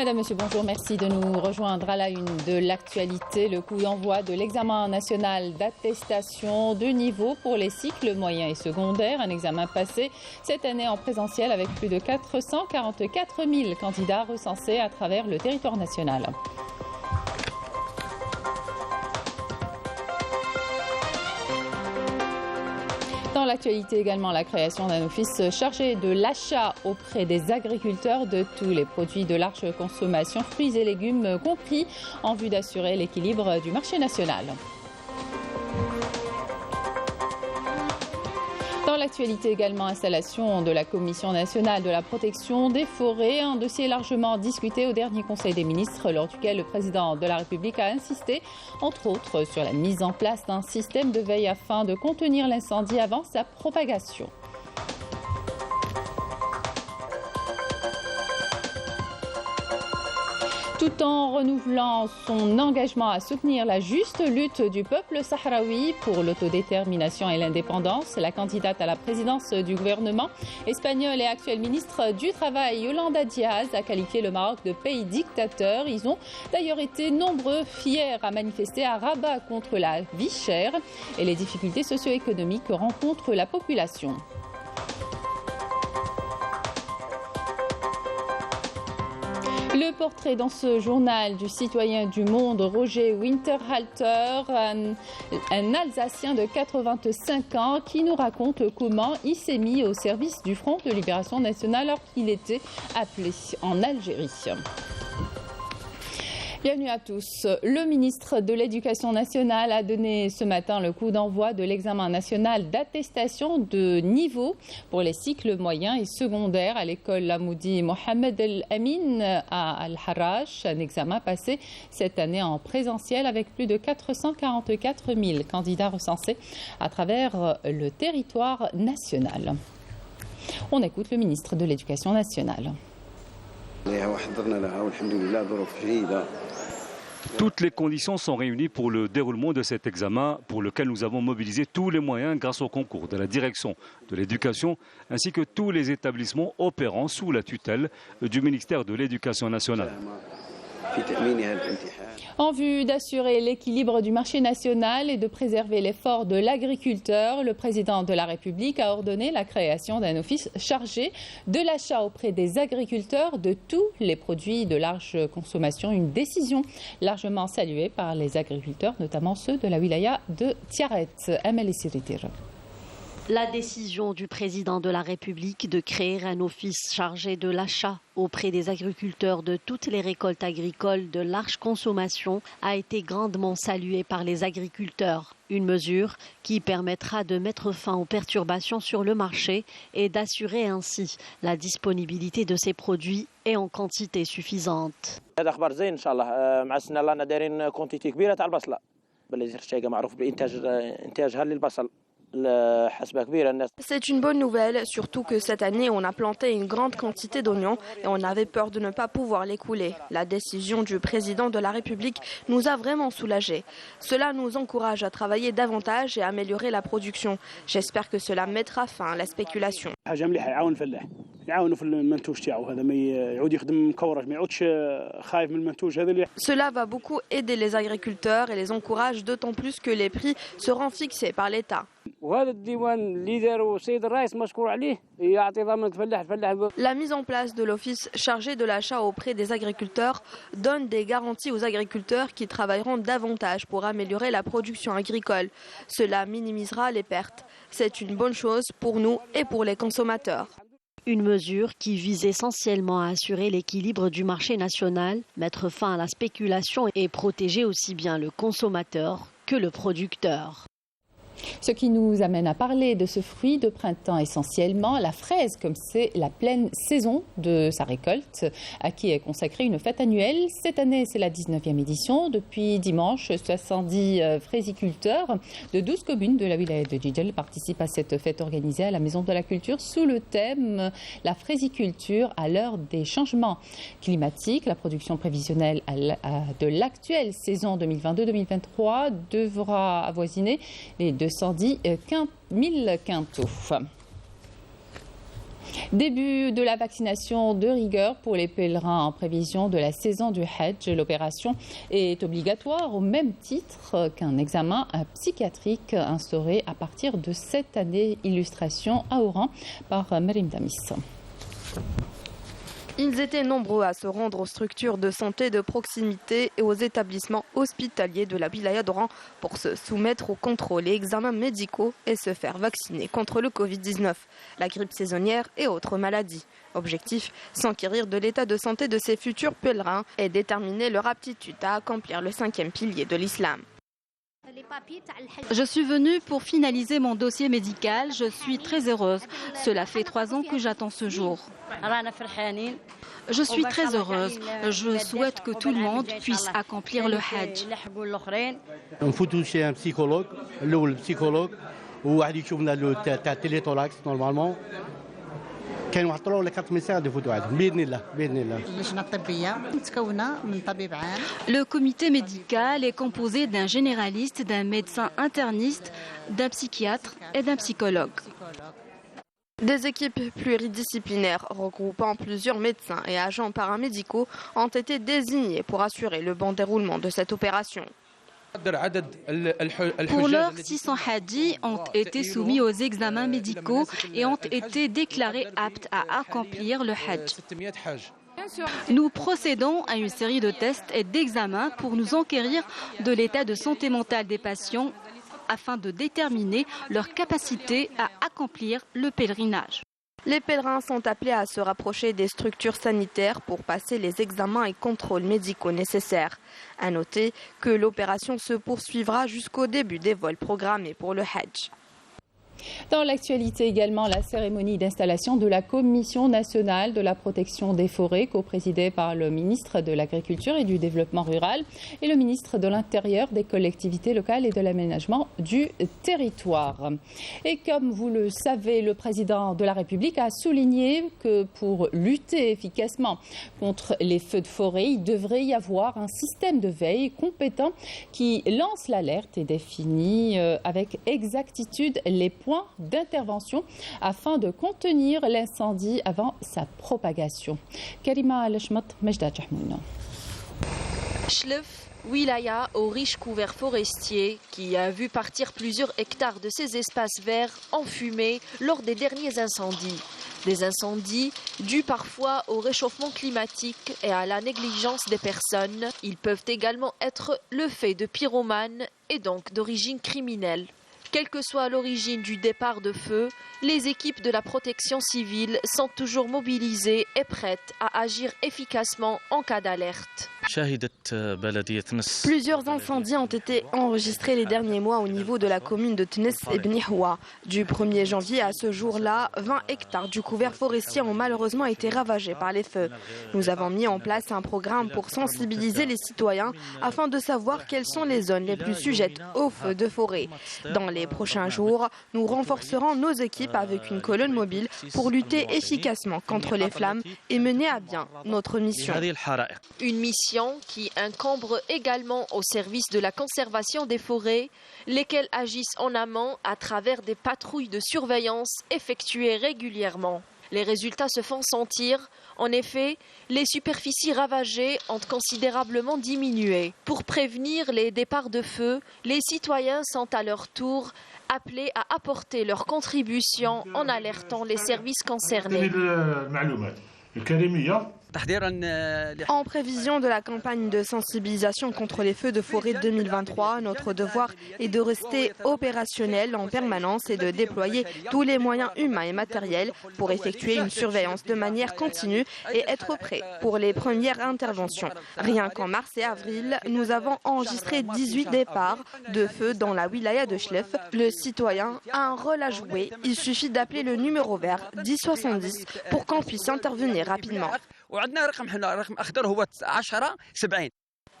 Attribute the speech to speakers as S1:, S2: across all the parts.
S1: Madame, Monsieur, bonjour. Merci de nous rejoindre à la une de l'actualité. Le coup d'envoi de l'examen national d'attestation de niveau pour les cycles moyens et secondaires. Un examen passé cette année en présentiel avec plus de 444 000 candidats recensés à travers le territoire national. Dans l'actualité également, la création d'un office chargé de l'achat auprès des agriculteurs de tous les produits de large consommation, fruits et légumes compris, en vue d'assurer l'équilibre du marché national. Dans l'actualité également, installation de la Commission nationale de la protection des forêts, un dossier largement discuté au dernier Conseil des ministres, lors duquel le président de la République a insisté, entre autres, sur la mise en place d'un système de veille afin de contenir l'incendie avant sa propagation. Tout en renouvelant son engagement à soutenir la juste lutte du peuple sahraoui pour l'autodétermination et l'indépendance, la candidate à la présidence du gouvernement espagnol et actuel ministre du Travail, Yolanda Díaz, a qualifié le Maroc de pays dictateur. Ils ont d'ailleurs été nombreux, fiers à manifester à Rabat contre la vie chère et les difficultés socio-économiques que rencontre la population. Le portrait dans ce journal du citoyen du monde, Roger Winterhalter, un Alsacien de 85 ans qui nous raconte comment il s'est mis au service du Front de Libération Nationale alors qu'il était appelé en Algérie. Bienvenue à tous. Le ministre de l'Éducation nationale a donné ce matin le coup d'envoi de l'examen national d'attestation de niveau pour les cycles moyens et secondaires à l'école Lamoudi Mohamed El Amin à Al-Harrach. Un examen passé cette année en présentiel avec plus de 444 000 candidats recensés à travers le territoire national. On écoute le ministre de l'Éducation nationale.
S2: Toutes les conditions sont réunies pour le déroulement de cet examen pour lequel nous avons mobilisé tous les moyens grâce au concours de la direction de l'éducation ainsi que tous les établissements opérant sous la tutelle du ministère de l'Éducation nationale.
S1: En vue d'assurer l'équilibre du marché national et de préserver l'effort de l'agriculteur, le président de la République a ordonné la création d'un office chargé de l'achat auprès des agriculteurs de tous les produits de large consommation. Une décision largement saluée par les agriculteurs, notamment ceux de la wilaya de Tiaret. Amélie Siritir.
S3: La décision du président de la République de créer un office chargé de l'achat auprès des agriculteurs de toutes les récoltes agricoles de large consommation a été grandement saluée par les agriculteurs. Une mesure qui permettra de mettre fin aux perturbations sur le marché et d'assurer ainsi la disponibilité de ces produits et en quantité suffisante.
S4: C'est une bonne nouvelle, surtout que cette année on a planté une grande quantité d'oignons et on avait peur de ne pas pouvoir l'écouler. La décision du président de la République nous a vraiment soulagés. Cela nous encourage à travailler davantage et à améliorer la production. J'espère que cela mettra fin à la spéculation. Cela va beaucoup aider les agriculteurs et les encourage d'autant plus que les prix seront fixés par l'État. La mise en place de l'office chargé de l'achat auprès des agriculteurs donne des garanties aux agriculteurs qui travailleront davantage pour améliorer la production agricole. Cela minimisera les pertes. C'est une bonne chose pour nous et pour les consommateurs.
S3: Une mesure qui vise essentiellement à assurer l'équilibre du marché national, mettre fin à la spéculation et protéger aussi bien le consommateur que le producteur.
S1: Ce qui nous amène à parler de ce fruit de printemps essentiellement, la fraise, comme c'est la pleine saison de sa récolte, à qui est consacrée une fête annuelle. Cette année, c'est la 19e édition. Depuis dimanche, 70 fraisiculteurs de 12 communes de la wilaya de Jidjel participent à cette fête organisée à la Maison de la Culture sous le thème « La fraisiculture à l'heure des changements climatiques ». La production prévisionnelle de l'actuelle saison 2022-2023 devra avoisiner les 210 000 quintaux. Début de la vaccination de rigueur pour les pèlerins en prévision de la saison du Hajj. L'opération est obligatoire au même titre qu'un examen psychiatrique instauré à partir de cette année. Illustration à Oran par Merim Damis.
S4: Ils étaient nombreux à se rendre aux structures de santé de proximité et aux établissements hospitaliers de la wilaya d'Oran pour se soumettre aux contrôles et examens médicaux et se faire vacciner contre le Covid-19, la grippe saisonnière et autres maladies. Objectif, s'enquérir de l'état de santé de ces futurs pèlerins et déterminer leur aptitude à accomplir le 5e pilier de l'islam.
S5: Je suis venue pour finaliser mon dossier médical. Je suis très heureuse. Cela fait 3 ans que j'attends ce jour. Je suis très heureuse. Je souhaite que tout le monde puisse accomplir le Hajj.
S6: Il faut toucher un psychologue, le psychologue, ou un téléthorax normalement.
S5: Le comité médical est composé d'un généraliste, d'un médecin interniste, d'un psychiatre et d'un psychologue.
S4: Des équipes pluridisciplinaires regroupant plusieurs médecins et agents paramédicaux ont été désignées pour assurer le bon déroulement de cette opération.
S5: Pour l'heure, 600 hadjis ont été soumis aux examens médicaux et ont été déclarés aptes à accomplir le Hajj. Nous procédons à une série de tests et d'examens pour nous enquérir de l'état de santé mentale des patients afin de déterminer leur capacité à accomplir le pèlerinage.
S4: Les pèlerins sont appelés à se rapprocher des structures sanitaires pour passer les examens et contrôles médicaux nécessaires. À noter que l'opération se poursuivra jusqu'au début des vols programmés pour le Hajj.
S1: Dans l'actualité également, la cérémonie d'installation de la Commission nationale de la protection des forêts, coprésidée par le ministre de l'Agriculture et du Développement rural et le ministre de l'Intérieur, des collectivités locales et de l'aménagement du territoire. Et comme vous le savez, le président de la République a souligné que pour lutter efficacement contre les feux de forêt, il devrait y avoir un système de veille compétent qui lance l'alerte et définit avec exactitude les points d'intervention afin de contenir l'incendie avant sa propagation. Karima Al-Shmat, Majda Jahmouna.
S7: Chlef, wilaya au riche couvert forestier qui a vu partir plusieurs hectares de ses espaces verts enfumés lors des derniers incendies. Des incendies dus parfois au réchauffement climatique et à la négligence des personnes. Ils peuvent également être le fait de pyromanes et donc d'origine criminelle. Quelle que soit l'origine du départ de feu, les équipes de la protection civile sont toujours mobilisées et prêtes à agir efficacement en cas d'alerte.
S4: Plusieurs incendies ont été enregistrés les derniers mois au niveau de la commune de Tnes et Bnihwa. Du 1er janvier à ce jour-là, 20 hectares du couvert forestier ont malheureusement été ravagés par les feux. Nous avons mis en place un programme pour sensibiliser les citoyens afin de savoir quelles sont les zones les plus sujettes aux feux de forêt. Dans les prochains jours, nous renforcerons nos équipes avec une colonne mobile pour lutter efficacement contre les flammes et mener à bien notre mission.
S7: Une mission qui incombe également au service de la conservation des forêts, lesquels agissent en amont à travers des patrouilles de surveillance effectuées régulièrement. Les résultats se font sentir. En effet, les superficies ravagées ont considérablement diminué. Pour prévenir les départs de feu, les citoyens sont à leur tour appelés à apporter leur contribution en alertant les services concernés.
S4: En prévision de la campagne de sensibilisation contre les feux de forêt 2023, notre devoir est de rester opérationnel en permanence et de déployer tous les moyens humains et matériels pour effectuer une surveillance de manière continue et être prêt pour les premières interventions. Rien qu'en mars et avril, nous avons enregistré 18 départs de feu dans la wilaya de Chlef. Le citoyen a un rôle à jouer. Il suffit d'appeler le numéro vert 1070 pour qu'on puisse intervenir rapidement.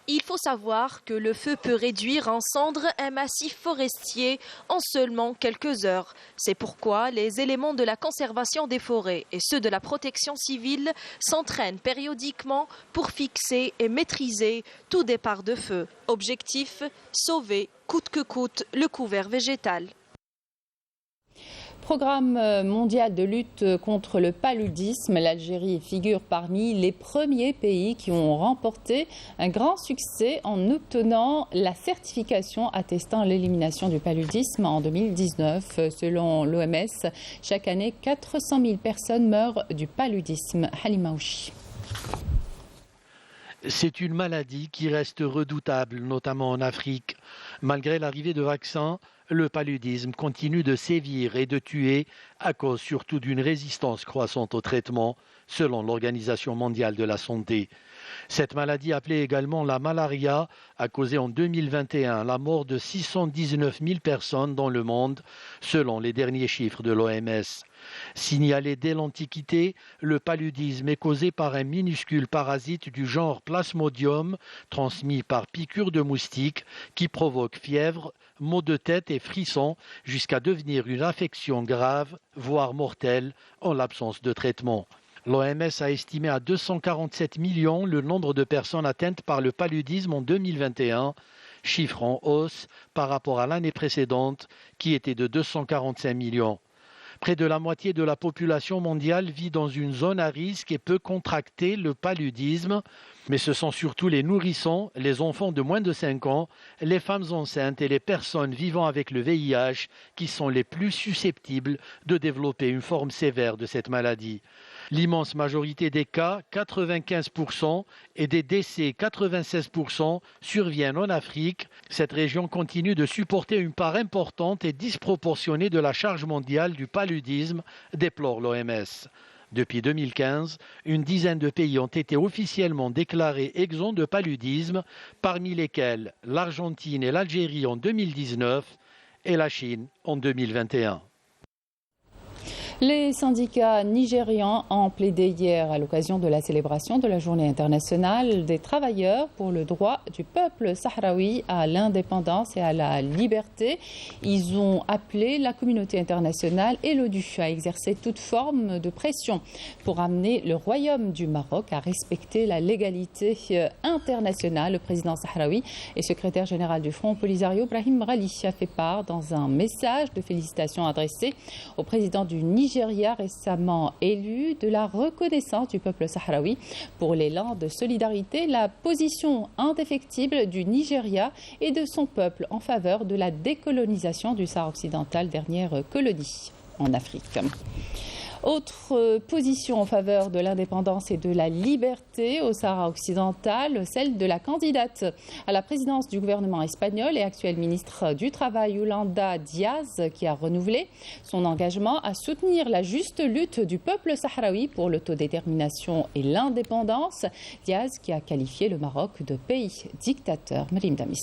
S7: Il faut savoir que le feu peut réduire en cendres un massif forestier en seulement quelques heures. C'est pourquoi les éléments de la conservation des forêts et ceux de la protection civile s'entraînent périodiquement pour fixer et maîtriser tout départ de feu. Objectif, sauver coûte que coûte le couvert végétal.
S1: Programme mondial de lutte contre le paludisme, l'Algérie figure parmi les premiers pays qui ont remporté un grand succès en obtenant la certification attestant l'élimination du paludisme en 2019. Selon l'OMS, chaque année, 400 000 personnes meurent du paludisme. Halima Ouchi.
S8: C'est une maladie qui reste redoutable, notamment en Afrique. Malgré l'arrivée de vaccins, le paludisme continue de sévir et de tuer à cause surtout d'une résistance croissante au traitement, selon l'Organisation mondiale de la santé. Cette maladie, appelée également la malaria, a causé en 2021 la mort de 619 000 personnes dans le monde, selon les derniers chiffres de l'OMS. Signalé dès l'Antiquité, le paludisme est causé par un minuscule parasite du genre Plasmodium, transmis par piqûre de moustique, qui provoque fièvre, maux de tête et frissons, jusqu'à devenir une affection grave, voire mortelle, en l'absence de traitement. L'OMS a estimé à 247 millions le nombre de personnes atteintes par le paludisme en 2021, chiffre en hausse par rapport à l'année précédente qui était de 245 millions. Près de la moitié de la population mondiale vit dans une zone à risque et peut contracter le paludisme, mais ce sont surtout les nourrissons, les enfants de moins de 5 ans, les femmes enceintes et les personnes vivant avec le VIH qui sont les plus susceptibles de développer une forme sévère de cette maladie. L'immense majorité des cas, 95%, et des décès, 96%, surviennent en Afrique. Cette région continue de supporter une part importante et disproportionnée de la charge mondiale du paludisme, déplore l'OMS. Depuis 2015, une dizaine de pays ont été officiellement déclarés exempts de paludisme, parmi lesquels l'Argentine et l'Algérie en 2019 et la Chine en 2021.
S1: Les syndicats nigérians ont plaidé hier à l'occasion de la célébration de la Journée internationale des travailleurs pour le droit du peuple sahraoui à l'indépendance et à la liberté. Ils ont appelé la communauté internationale et l'ONU à exercer toute forme de pression pour amener le Royaume du Maroc à respecter la légalité internationale. Le président sahraoui et secrétaire général du Front Polisario, Brahim Rali, a fait part dans un message de félicitations adressé au président du Nigeria récemment élu de la reconnaissance du peuple sahraoui pour l'élan de solidarité, la position indéfectible du Nigeria et de son peuple en faveur de la décolonisation du Sahara occidental, dernière colonie en Afrique. Autre position en faveur de l'indépendance et de la liberté au Sahara occidental, celle de la candidate à la présidence du gouvernement espagnol et actuelle ministre du Travail, Yolanda Díaz, qui a renouvelé son engagement à soutenir la juste lutte du peuple sahraoui pour l'autodétermination et l'indépendance. Díaz qui a qualifié le Maroc de pays dictateur. Marim Damis.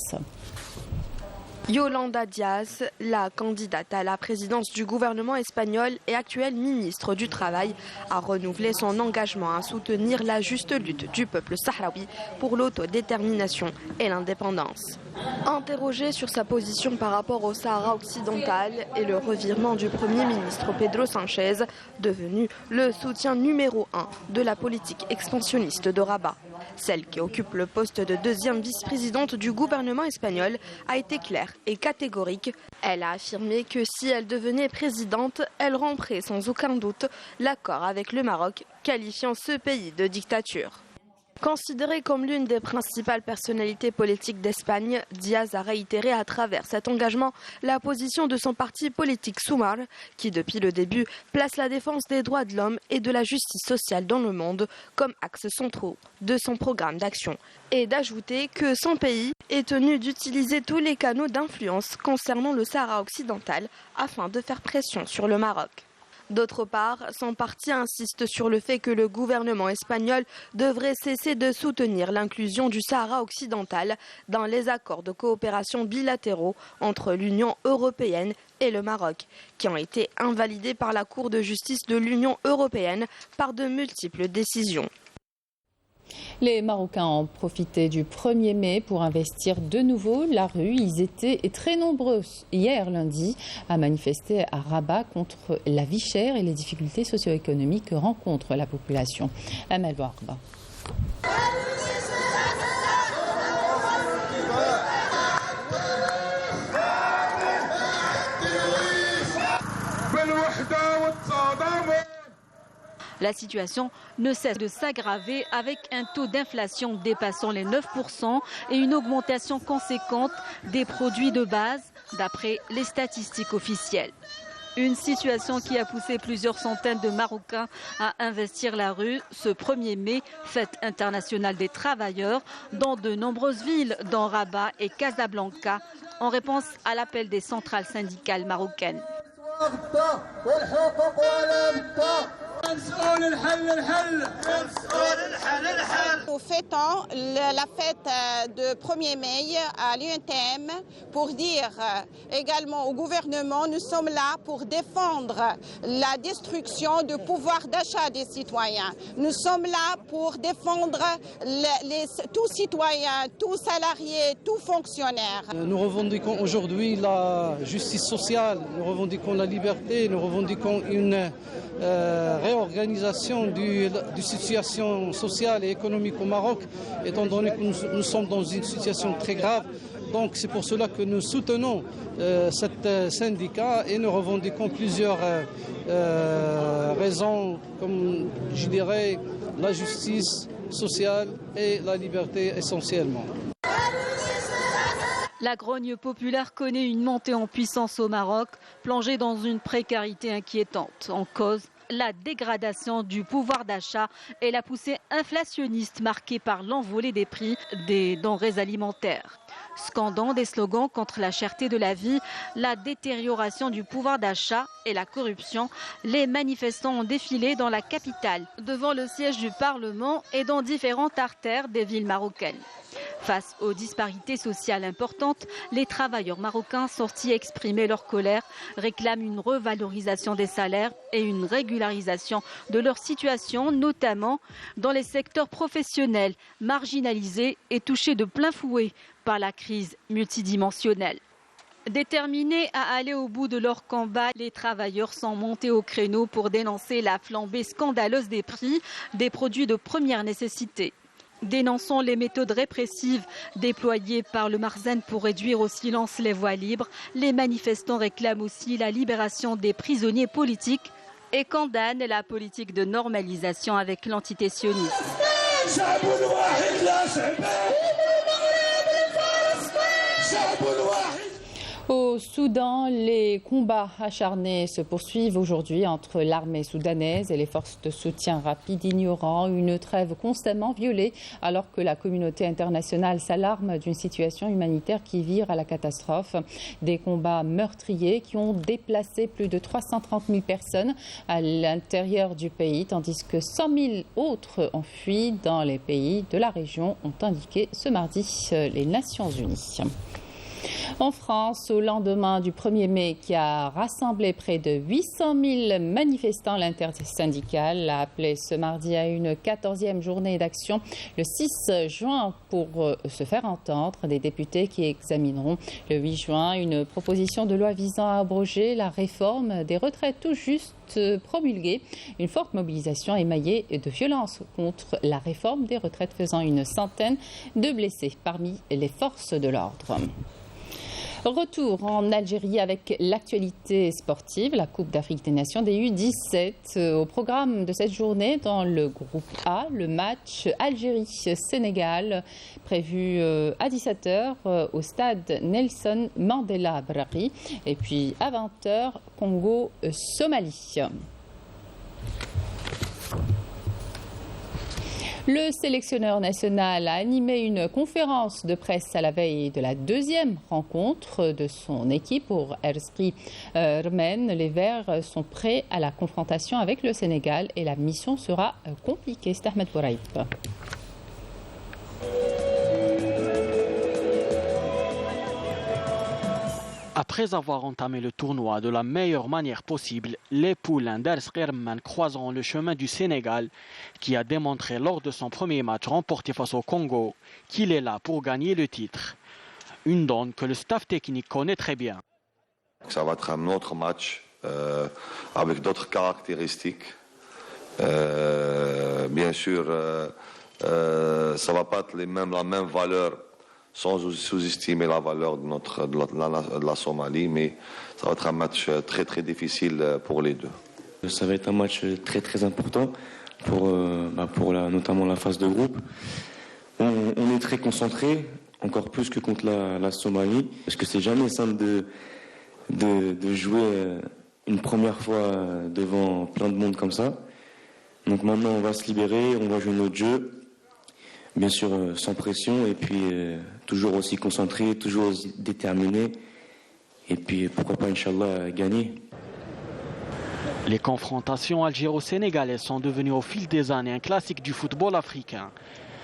S4: Yolanda Díaz, la candidate à la présidence du gouvernement espagnol et actuelle ministre du Travail, a renouvelé son engagement à soutenir la juste lutte du peuple sahraoui pour l'autodétermination et l'indépendance. Interrogée sur sa position par rapport au Sahara occidental et le revirement du Premier ministre Pedro Sánchez, devenu le soutien numéro 1 de la politique expansionniste de Rabat. Celle qui occupe le poste de deuxième vice-présidente du gouvernement espagnol a été claire et catégorique. Elle a affirmé que si elle devenait présidente, elle romprait sans aucun doute l'accord avec le Maroc, qualifiant ce pays de dictature. Considérée comme l'une des principales personnalités politiques d'Espagne, Díaz a réitéré à travers cet engagement la position de son parti politique Sumar, qui depuis le début place la défense des droits de l'homme et de la justice sociale dans le monde comme axes centraux de son programme d'action. Et d'ajouter que son pays est tenu d'utiliser tous les canaux d'influence concernant le Sahara occidental afin de faire pression sur le Maroc. D'autre part, son parti insiste sur le fait que le gouvernement espagnol devrait cesser de soutenir l'inclusion du Sahara occidental dans les accords de coopération bilatéraux entre l'Union européenne et le Maroc, qui ont été invalidés par la Cour de justice de l'Union européenne par de multiples décisions.
S1: Les Marocains ont profité du 1er mai pour investir de nouveau la rue. Ils étaient très nombreux hier lundi à manifester à Rabat contre la vie chère et les difficultés socio-économiques que rencontre la population. Amel Warba.
S5: La situation ne cesse de s'aggraver avec un taux d'inflation dépassant les 9% et une augmentation conséquente des produits de base, d'après les statistiques officielles. Une situation qui a poussé plusieurs centaines de Marocains à investir la rue ce 1er mai, fête internationale des travailleurs, dans de nombreuses villes, dont Rabat et Casablanca, en réponse à l'appel des centrales syndicales marocaines.
S9: Nous fêtons la fête de 1er mai à l'UNTM pour dire également au gouvernement, nous sommes là pour défendre la destruction du pouvoir d'achat des citoyens. Nous sommes là pour défendre tous citoyens, tous salariés, tous fonctionnaires.
S10: Nous revendiquons aujourd'hui la justice sociale, nous revendiquons la liberté, nous revendiquons une réorganisation du situation sociale et économique au Maroc, étant donné que nous sommes dans une situation très grave. Donc c'est pour cela que nous soutenons cet syndicat et nous revendiquons plusieurs raisons, comme je dirais la justice sociale et la liberté essentiellement.
S5: La grogne populaire connaît une montée en puissance au Maroc, plongée dans une précarité inquiétante. En cause, la dégradation du pouvoir d'achat et la poussée inflationniste marquée par l'envolée des prix des denrées alimentaires. Scandant des slogans contre la cherté de la vie, la détérioration du pouvoir d'achat et la corruption, les manifestants ont défilé dans la capitale, devant le siège du Parlement et dans différentes artères des villes marocaines. Face aux disparités sociales importantes, les travailleurs marocains sortis exprimer leur colère réclament une revalorisation des salaires et une régularisation de leur situation, notamment dans les secteurs professionnels marginalisés et touchés de plein fouet par la crise multidimensionnelle. Déterminés à aller au bout de leur combat, les travailleurs sont montés au créneau pour dénoncer la flambée scandaleuse des prix des produits de première nécessité. Dénonçant les méthodes répressives déployées par le Marzen pour réduire au silence les voix libres, les manifestants réclament aussi la libération des prisonniers politiques et condamnent la politique de normalisation avec l'entité sioniste.
S1: Au Soudan, les combats acharnés se poursuivent aujourd'hui entre l'armée soudanaise et les forces de soutien rapide, ignorant une trêve constamment violée alors que la communauté internationale s'alarme d'une situation humanitaire qui vire à la catastrophe. Des combats meurtriers qui ont déplacé plus de 330 000 personnes à l'intérieur du pays, tandis que 100 000 autres ont fui dans les pays de la région, ont indiqué ce mardi les Nations Unies. En France, au lendemain du 1er mai qui a rassemblé près de 800 000 manifestants, l'intersyndicale a appelé ce mardi à une 14e journée d'action le 6 juin pour se faire entendre. Des députés qui examineront le 8 juin une proposition de loi visant à abroger la réforme des retraites tout juste promulguée. Une forte mobilisation émaillée de violences contre la réforme des retraites faisant une centaine de blessés parmi les forces de l'ordre. Retour en Algérie avec l'actualité sportive, la Coupe d'Afrique des Nations des U17. Au programme de cette journée, dans le groupe A, le match Algérie-Sénégal prévu à 17h au stade Nelson Mandela Brahri. Et puis à 20h, Congo-Somalie. Le sélectionneur national a animé une conférence de presse à la veille de la deuxième rencontre de son équipe pour Erskri Rmen. Les Verts sont prêts à la confrontation avec le Sénégal et la mission sera compliquée. C'est Ahmed Bouraïb.
S11: Après avoir entamé le tournoi de la meilleure manière possible, les poulains d'Erskri Rmen croiseront le chemin du Sénégal qui a démontré lors de son premier match remporté face au Congo qu'il est là pour gagner le titre. Une donne que le staff technique connaît très bien.
S12: Ça va être un autre match avec d'autres caractéristiques. Bien sûr, ça ne va pas être la même valeur sans sous-estimer la valeur de la Somalie, mais ça va être un match très très difficile pour les deux.
S13: Ça va être un match très très important pour notamment la phase de groupe. On est très concentré, encore plus que contre la Somalie, parce que c'est jamais simple de jouer une première fois devant plein de monde comme ça. Donc maintenant on va se libérer, on va jouer notre jeu, bien sûr sans pression, et puis toujours aussi concentré, toujours aussi déterminé, et puis pourquoi pas Inch'Allah gagner.
S11: Les confrontations algéro-sénégalaises sont devenues au fil des années un classique du football africain.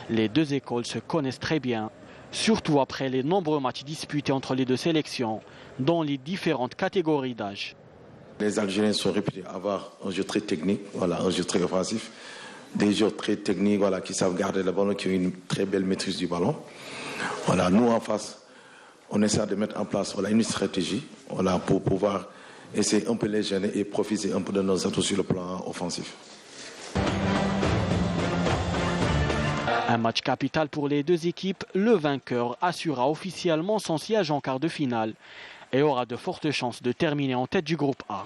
S11: Les deux écoles se connaissent très bien, surtout après les nombreux matchs disputés entre les deux sélections, dans les différentes catégories d'âge.
S14: Les Algériens sont réputés avoir un jeu très technique, un jeu très offensif, des joueurs très techniques, qui savent garder le ballon, qui ont une très belle maîtrise du ballon. Nous en face, on essaie de mettre en place une stratégie, pour pouvoir essayer un peu les gêner et profiter un peu de nos atouts sur le plan offensif.
S11: Un match capital pour les deux équipes. Le vainqueur assurera officiellement son siège en quart de finale et aura de fortes chances de terminer en tête du groupe A.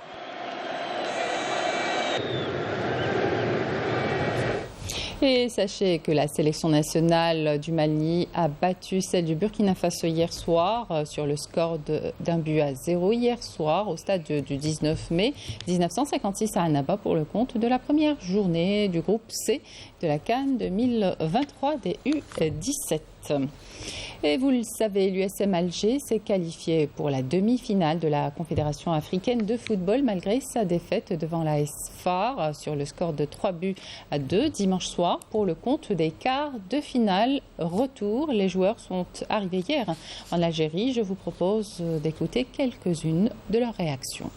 S1: Et sachez que la sélection nationale du Mali a battu celle du Burkina Faso hier soir sur le score d'1-0 hier soir au stade du 19 mai 1956 à Annaba pour le compte de la première journée du groupe C de la CAN 2023 des U17. Et vous le savez, l'USM Alger s'est qualifié pour la demi-finale de la Confédération africaine de football malgré sa défaite devant la SFAR sur le score de 3-2 dimanche soir pour le compte des quarts de finale retour. Les joueurs sont arrivés hier en Algérie. Je vous propose d'écouter quelques-unes de leurs réactions.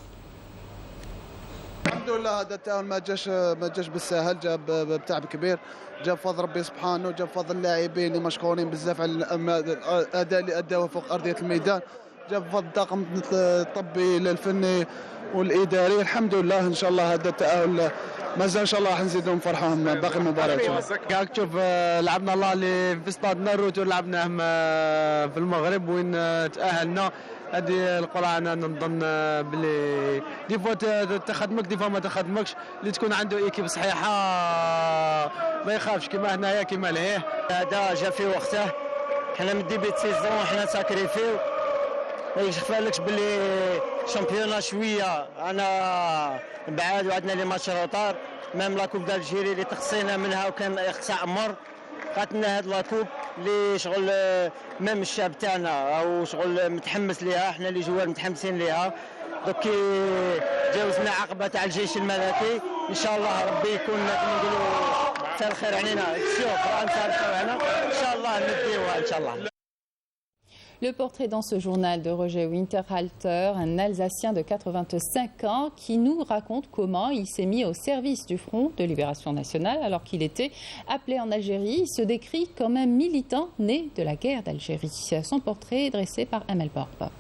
S15: الحمد لله هذا التأهل ما جاش بالساهل، جاب بتعب كبير، جاب فضل ربي سبحانه، جاب فضل اللاعبين اللي مشكورين بزاف على الاداء اللي اداوه فوق ارضيه الميدان، جاب فضل الطاقم الطبي الفني والاداري. الحمد لله ان شاء الله هذا التأهل مازال ان شاء الله راح نزيدهم فرحهم باقي المباريات. قاعد تشوف لعبنا الله اللي في استاد ناروت ولعبناه في المغرب وين تأهلنا. هذه القرعه انا نظن بلي دي فوا تخدمك دي فوا ما تخدمكش، اللي تكون عنده ايكيب صحيحه ما يخافش كيما هنايا كيما لهيه. هذا جا في وقته، حنا من ديبي سيزون حنا ساكريفيو، ما يخفالكش بلي شامبيونا شويه انا بعاد وعندنا لي ماتش روطار، ميم لا كوب دالجيري اللي تقصينا منها وكان يقصى عمر قاتلنا هاد لاكوب اللي شغل ميم الشعب تاعنا او شغل متحمس ليها، احنا اللي جوار متحمسين ليها. دوك جاوزنا عقبه تاع الجيش الملكي، ان شاء الله ربي يكون نقولوا تاع الخير علينا، شوف فرنسا تاعنا ان شاء الله نديوها ان شاء الله.
S1: Le portrait dans ce journal de Roger Winterhalter, un Alsacien de 85 ans qui nous raconte comment il s'est mis au service du Front de Libération Nationale alors qu'il était appelé en Algérie. Il se décrit comme un militant né de la guerre d'Algérie. Son portrait est dressé par Amel Borba.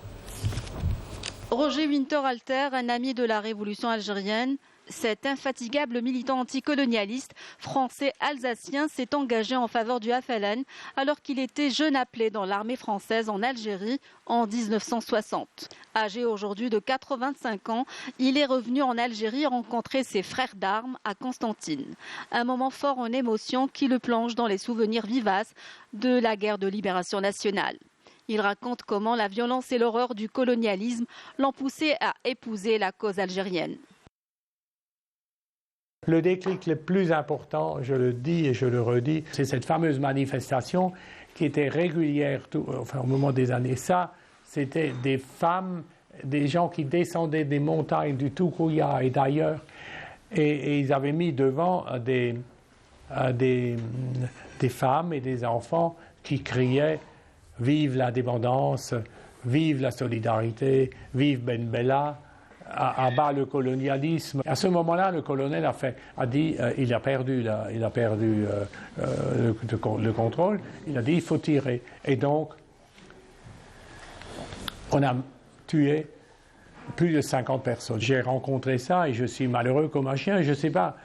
S5: Roger Winterhalter, un ami de la révolution algérienne, cet infatigable militant anticolonialiste français-alsacien s'est engagé en faveur du FLN alors qu'il était jeune appelé dans l'armée française en Algérie en 1960. Âgé aujourd'hui de 85 ans, il est revenu en Algérie rencontrer ses frères d'armes à Constantine. Un moment fort en émotion qui le plonge dans les souvenirs vivaces de la guerre de libération nationale. Il raconte comment la violence et l'horreur du colonialisme l'ont poussé à épouser la cause algérienne.
S16: Le déclic le plus important, je le dis et je le redis, c'est cette fameuse manifestation qui était régulière au moment des années. Ça, c'était des femmes, des gens qui descendaient des montagnes du Toukouya et d'ailleurs, et ils avaient mis devant des femmes et des enfants qui criaient « Vive l'indépendance, vive la solidarité, vive Ben Bella ». À bas le colonialisme. À ce moment-là, le colonel a dit il a perdu le contrôle. Il a dit il faut tirer. Et donc, on a tué plus de 50 personnes. J'ai rencontré ça et je suis malheureux comme un chien. Je ne sais pas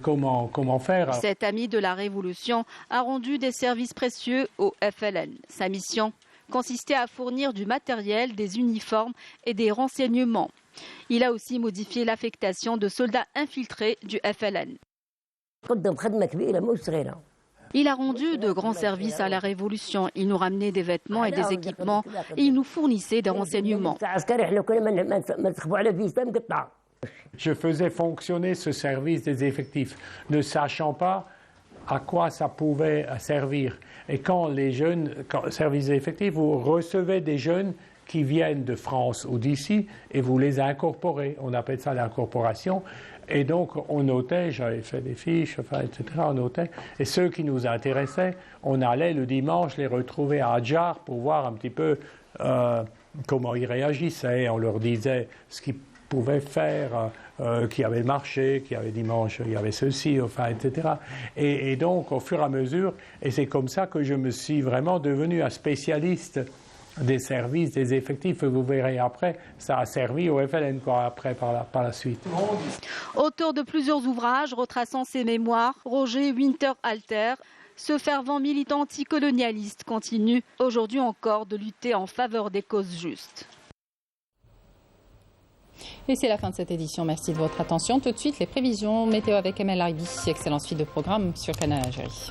S16: comment faire.
S5: Cet ami de la Révolution a rendu des services précieux au FLN. Sa mission, consistait à fournir du matériel, des uniformes et des renseignements. Il a aussi modifié l'affectation de soldats infiltrés du FLN. Il a rendu de grands services à la Révolution. Il nous ramenait des vêtements et des équipements et il nous fournissait des renseignements.
S16: Je faisais fonctionner ce service des effectifs, ne sachant pas à quoi ça pouvait servir. Et quand les jeunes, service des effectifs, vous recevez des jeunes qui viennent de France ou d'ici et vous les incorporez. On appelle ça l'incorporation. Et donc, on notait, j'avais fait des fiches, etc., on notait. Et ceux qui nous intéressaient, on allait le dimanche les retrouver à Adjar pour voir un petit peu comment ils réagissaient. On leur disait ce qu'ils pouvaient faire, qui avait marché, qui avait dimanche, il y avait ceci, etc. Et donc, au fur et à mesure, et c'est comme ça que je me suis vraiment devenu un spécialiste des services, des effectifs, vous verrez après, ça a servi au FLN après, par la suite.
S5: Auteur de plusieurs ouvrages retraçant ses mémoires, Roger Winterhalter, ce fervent militant anticolonialiste, continue aujourd'hui encore de lutter en faveur des causes justes.
S1: Et c'est la fin de cette édition. Merci de votre attention. Tout de suite, les prévisions météo avec Emel Harbi. Excellente suite de programme sur Canal Algérie.